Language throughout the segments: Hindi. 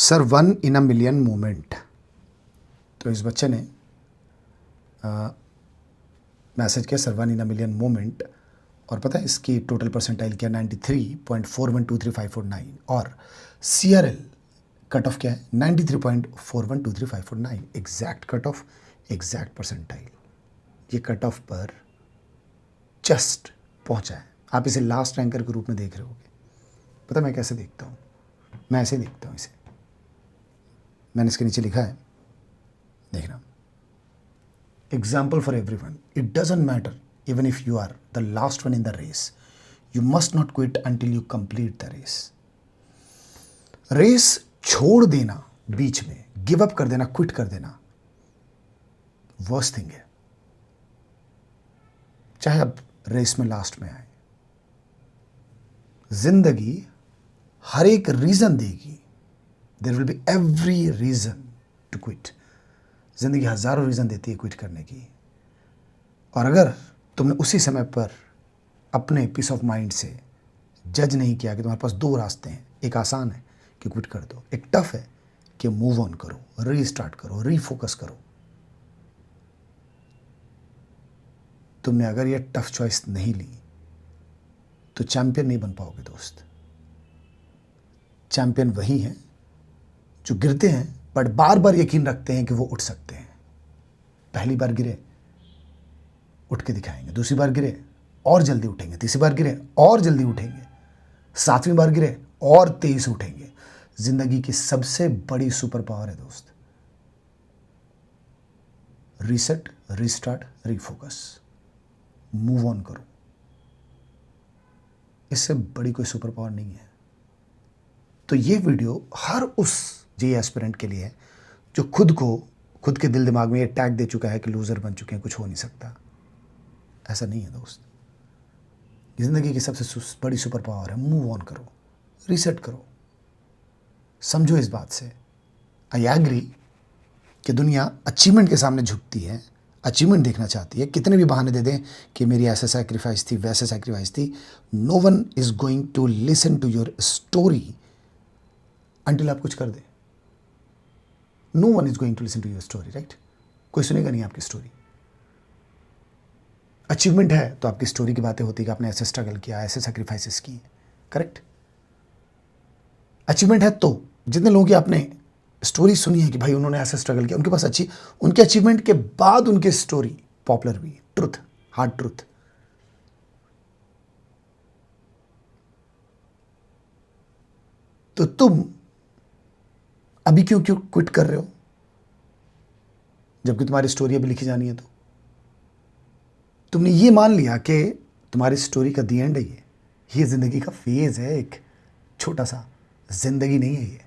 Sir 1 in a million moment. तो इस बच्चे ने मैसेज किया sir 1 in a million moment, और पता है इसकी टोटल परसेंटाइल क्या 93.41235449 और CRL कट ऑफ क्या है 93.41235449। Exact cut off, exact percentile, ये कट ऑफ पर जस्ट पहुंचा है। आप इसे लास्ट रैंकर के रूप में देख रहे होगे। पता मैं कैसे देखता हूँ? मैं ऐसे देखता हूँ इसे। मैंने इसके नीचे लिखा है, देखना, example for everyone, it doesn't matter even if you are the last one in the race, you must not quit until you complete the race. Race छोड़ देना बीच में, गिव अप कर देना, क्विट कर देना, वर्स्ट थिंग है, चाहे आप रेस में लास्ट में आए। जिंदगी हर एक रीजन देगी, there will be every reason to quit. जिंदगी हजारों रीजन देती है क्विट करने की, और अगर तुमने उसी समय पर अपने पीस ऑफ माइंड से जज नहीं किया कि तुम्हारे पास दो रास्ते हैं, एक आसान है कि क्विट कर दो, एक टफ है कि मूव ऑन करो, रीस्टार्ट करो, रीफोकस करो। तुमने अगर ये टफ चॉइस नहीं ली तो चैंपियन नहीं बन पाओगे दोस्त। चैंपियन वही हैं जो गिरते हैं बट बार बार यकीन रखते हैं कि वो उठ सकते हैं। पहली बार गिरे, उठ के दिखाएंगे, दूसरी बार गिरे और जल्दी उठेंगे, तीसरी बार गिरे और जल्दी उठेंगे, सातवीं बार गिरे और तेज उठेंगे। जिंदगी की सबसे बड़ी सुपर पावर है दोस्त, reset, restart, refocus, move on करो। इससे बड़ी कोई सुपर पावर नहीं है। तो ये वीडियो हर उस जेईई एस्पिरेंट के लिए है जो खुद के दिल दिमाग में ये टैग दे चुका है कि लूजर बन चुके हैं, कुछ हो नहीं सकता। ऐसा नहीं है दोस्त। जिंदगी की सबसे बड़ी सुपर पावर है मूव ऑन करो, रीसेट करो। समझो इस बात से, आई एग्री कि दुनिया अचीवमेंट के सामने झुकती है, अचीवमेंट देखना चाहती है। कितने भी बहाने दे दें कि मेरी ऐसे सैक्रिफाइस थी, वैसे सैक्रिफाइस थी, no one is going to listen to your story until आप कुछ कर दे। No one is going to listen to your story, right? कोई सुनेगा नहीं आपकी स्टोरी। अचीवमेंट है तो आपकी स्टोरी की बातें होती कि आपने ऐसे स्ट्रगल किया, ऐसे सैक्रिफाइसेस किए, करेक्ट? अचीवमेंट है तो जितने लोगों की आपने स्टोरी सुनी है कि भाई उन्होंने ऐसे स्ट्रगल किया, उनके पास उनके अचीवमेंट के बाद उनकी स्टोरी पॉपुलर हुई, ट्रुथ, हार्ड ट्रुथ। तो तुम अभी क्यों क्विट कर रहे हो जबकि तुम्हारी स्टोरी अभी लिखी जानी है? तो तुमने ये मान लिया कि तुम्हारी स्टोरी का दी एंड है, ये जिंदगी का फेज है, एक छोटा सा, जिंदगी नहीं है ये।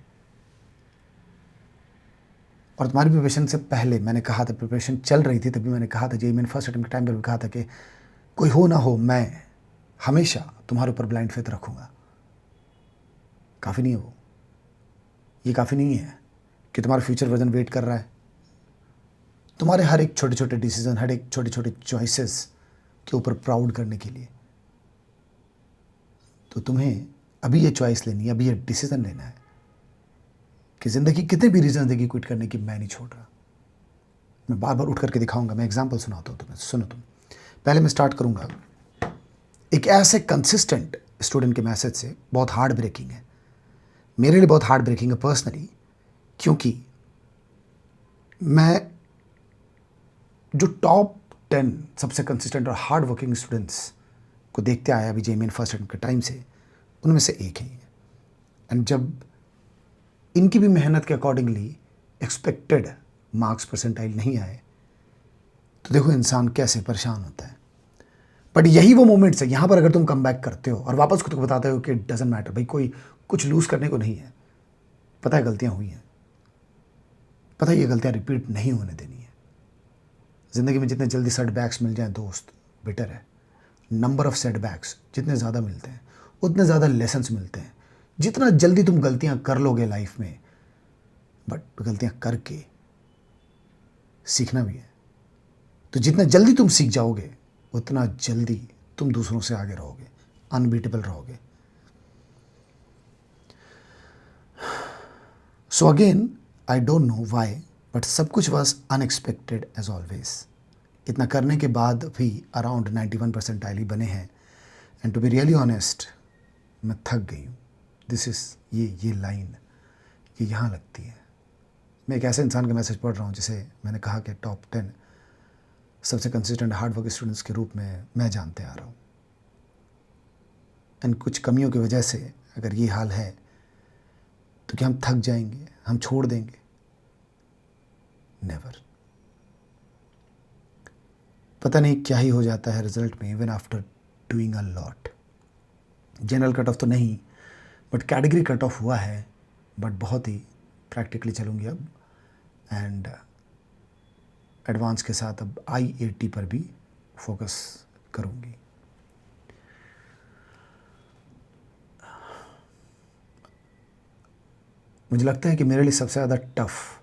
और तुम्हारी प्रिपरेशन से पहले मैंने कहा था, प्रिपरेशन चल रही थी तभी मैंने कहा था, जेईई मेन फर्स्ट अटेम्प्ट के टाइम पर भी कहा था कि कोई हो ना हो मैं हमेशा तुम्हारे ऊपर ब्लाइंड फेथ रखूंगा। काफ़ी नहीं है वो, ये काफ़ी नहीं है कि तुम्हारा फ्यूचर वर्जन वेट कर रहा है। तुम्हारे हर एक छोटे छोटे डिसीजन, हर एक छोटे छोटे चॉइसेस के ऊपर प्राउड करने के लिए तो तुम्हें अभी ये चॉइस लेनी है, अभी ये डिसीजन लेना है कि ज़िंदगी कितने भी रीज़न देगी क्विट करने की, मैं नहीं छोड़ रहा। मैं बार बार उठ करके दिखाऊंगा। मैं एग्जांपल सुनाता हूँ तुम्हें, सुनो तुम। पहले मैं स्टार्ट करूंगा एक ऐसे कंसिस्टेंट स्टूडेंट के मैसेज से, बहुत हार्ड ब्रेकिंग है मेरे लिए, बहुत हार्ड ब्रेकिंग है पर्सनली, क्योंकि मैं जो टॉप 10 सबसे कंसिस्टेंट और हार्ड वर्किंग स्टूडेंट्स को देखते आया अभी जेईई मेन फर्स्ट अटेम्प्ट के टाइम से, उनमें से एक है। एंड जब इनकी भी मेहनत के अकॉर्डिंगली एक्सपेक्टेड मार्क्स परसेंटाइल नहीं आए तो देखो इंसान कैसे परेशान होता है। बट यही वो मोमेंट्स है, यहाँ पर अगर तुम कम बैक करते हो और वापस खुद को बताते हो कि इट डजंट मैटर, भाई कोई कुछ लूज़ करने को नहीं है, पता है गलतियाँ हुई हैं, पता है ये गलतियाँ रिपीट नहीं होने देनी है। ज़िंदगी में जितने जल्दी सेटबैक्स मिल जाएं दोस्त, बेटर है। नंबर ऑफ सेटबैक्स जितने ज़्यादा मिलते हैं उतने ज़्यादा लेसन्स मिलते हैं। जितना जल्दी तुम गलतियाँ कर लोगे लाइफ में, बट गलतियाँ करके सीखना भी है, तो जितना जल्दी तुम सीख जाओगे उतना जल्दी तुम दूसरों से आगे रहोगे, अनबीटेबल रहोगे। So again I don't know why, but सब कुछ वॉज अनएक्सपेक्टेड एज ऑलवेज। इतना करने के बाद भी अराउंड 91 परसेंटाइल ही बने हैं। And to be really honest, मैं थक गई हूँ। दिस इज़ ये लाइन ये यहाँ लगती है। मैं एक ऐसे इंसान का मैसेज पढ़ रहा हूँ जिसे मैंने कहा कि टॉप 10 सबसे कंसिस्टेंट हार्ड वर्क स्टूडेंट्स के रूप में मैं जानते आ रहा हूँ। एंड कुछ कमियों की वजह से अगर ये हाल है तो क्या हम थक जाएंगे, हम छोड़ देंगे? नेवर। पता नहीं क्या ही हो जाता है रिजल्ट में, even after doing a lot. General cut off तो नहीं, बट कैटेगरी कट ऑफ हुआ है, बट बहुत ही प्रैक्टिकली चलूँगी अब। एंड एडवांस के साथ अब IAT पर भी फोकस करूँगी। मुझे लगता है कि मेरे लिए सबसे ज़्यादा टफ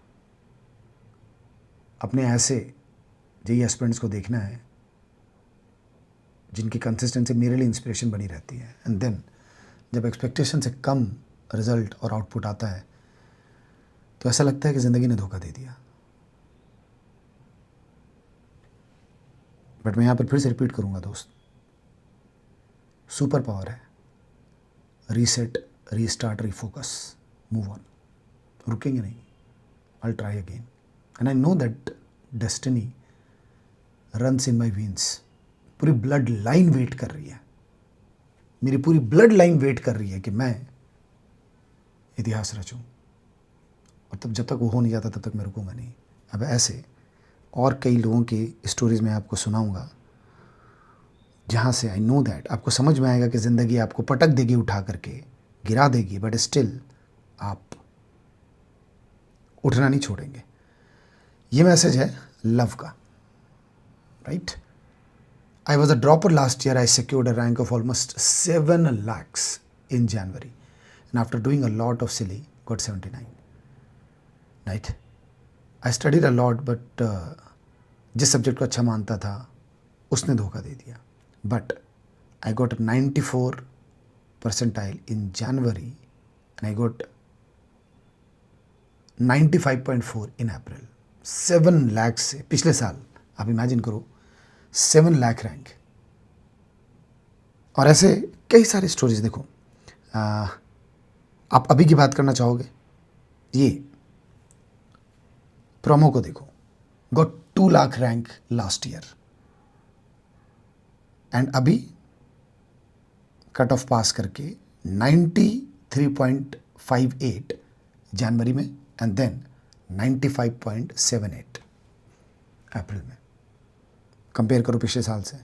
अपने ऐसे जेई एस्पिरेंट्स को देखना है जिनकी कंसिस्टेंसी मेरे लिए इंस्पिरेशन बनी रहती है। एंड देन जब एक्सपेक्टेशन से कम रिजल्ट और आउटपुट आता है तो ऐसा लगता है कि ज़िंदगी ने धोखा दे दिया। बट मैं यहाँ पर फिर से रिपीट करूँगा दोस्त, सुपर पावर है reset, restart, refocus, move on. रुकेंगे नहीं, I try again. And I know that destiny runs in my veins. पूरी ब्लड लाइन वेट कर रही है, मेरी पूरी ब्लड लाइन वेट कर रही है कि मैं इतिहास रचूं। और तब जब तक वो हो नहीं जाता तब तक मैं रुकूंगा नहीं। अब ऐसे और कई लोगों की स्टोरीज़ मैं आपको सुनाऊंगा जहाँ से आई नो दैट आपको समझ में आएगा कि ज़िंदगी आपको पटक देगी, उठा करके गिरा देगी, बट स्टिल आप उठना नहीं छोड़ेंगे। ये मैसेज है लव का, right? I was a dropper last year. I secured a rank of almost 7 lakhs in January. And after doing a lot of silly, got 79. Right? I studied a lot, but जिस सब्जेक्ट को अच्छा मानता था उसने धोखा दे दिया. But I got a 94 percentile in January and I got 95.4 in April. 7 lakh से पिछले साल आप इमेजिन करो 7 लाख रैंक। और ऐसे कई सारे स्टोरीज देखो। आप अभी की बात करना चाहोगे, ये प्रोमो को देखो, got 2 lakh rank last year and अभी कट ऑफ पास करके 93.58 जनवरी में एंड देन 95.78 अप्रैल में। कंपेयर करो पिछले साल से।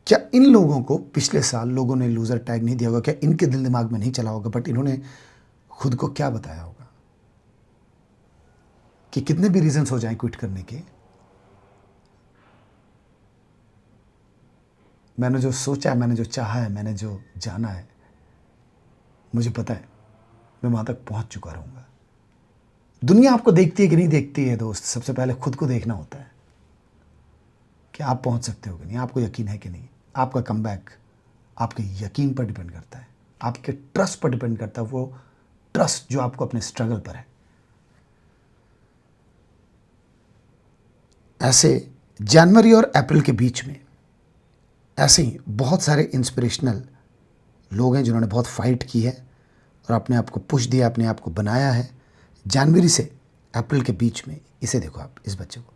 क्या इन लोगों को पिछले साल लोगों ने लूज़र टैग नहीं दिया होगा? क्या इनके दिल दिमाग में नहीं चला होगा? बट इन्होंने खुद को क्या बताया होगा कि कितने भी रीजंस हो जाएं क्विट करने के, मैंने जो सोचा है, मैंने जो चाहा है, मैंने जो जाना है, मुझे पता है मैं वहां तक पहुंच चुका रहूंगा। दुनिया आपको देखती है कि नहीं देखती है दोस्त, सबसे पहले खुद को देखना होता है कि आप पहुंच सकते हो कि नहीं, आपको यकीन है कि नहीं। आपका कमबैक आपके यकीन पर डिपेंड करता है, आपके ट्रस्ट पर डिपेंड करता है, वो ट्रस्ट जो आपको अपने स्ट्रगल पर है। ऐसे जनवरी और अप्रैल के बीच में ऐसे ही बहुत सारे इंस्पिरेशनल लोग हैं जिन्होंने बहुत फाइट की है और अपने आप को पुश दिया, अपने आप को बनाया है। जनवरी से अप्रैल के बीच में इसे देखो, आप इस बच्चे को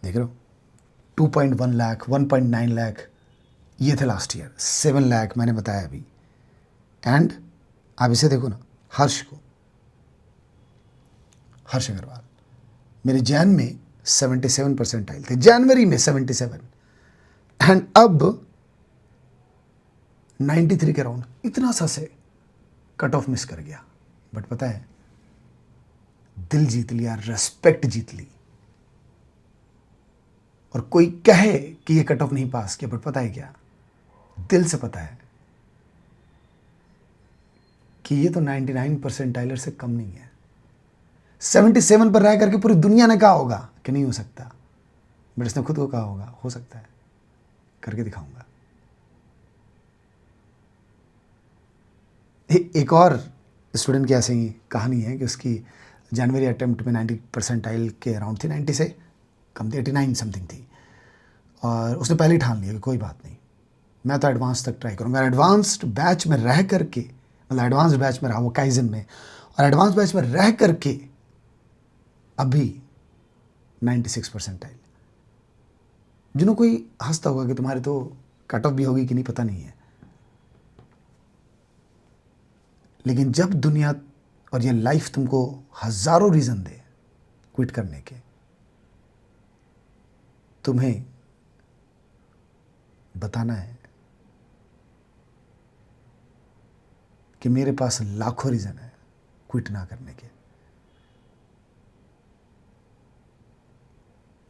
देख रहे हो, 2.1 लाख, 1.9 लाख ये थे लास्ट ईयर, 7 लाख मैंने बताया अभी। एंड आप इसे देखो ना, हर्ष को, हर्ष अग्रवाल मेरे जैन में 77 परसेंटाइल थे, जनवरी में 77 एंड अब 93 के राउंड, इतना सा से कट ऑफ मिस कर गया। बट पता है, दिल जीत लिया, रेस्पेक्ट जीत ली। और कोई कहे कि ये कट ऑफ नहीं पास किया, बट पता है क्या, दिल से पता है कि ये तो 99 परसेंटाइलर से कम नहीं है। 77 पर रह करके पूरी दुनिया ने कहा होगा कि नहीं हो सकता, बट इसने खुद को कहा होगा हो सकता है, करके दिखाऊंगा। एक और स्टूडेंट की ऐसे ही कहानी है कि उसकी जनवरी अटेम्प्ट में 90 परसेंटाइल के अराउंड थी, 90 से कम थी, 89 समथिंग थी। और उसने पहले ही ठान लिया कि कोई बात नहीं, मैं तो एडवांस तक ट्राई करूँगा। एडवांस्ड बैच में रह करके, मतलब एडवांस बैच में रहा वो काइजन में, और एडवांस बैच में रह करके अभी 96 परसेंटाइल। जिन्हों कोई हंसता होगा कि तुम्हारे तो कट ऑफ भी होगी कि नहीं पता नहीं है, लेकिन जब दुनिया और ये लाइफ तुमको हज़ारों रीज़न दे क्विट करने के, तुम्हें बताना है कि मेरे पास लाखों रीज़न है क्विट ना करने के।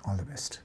All the best.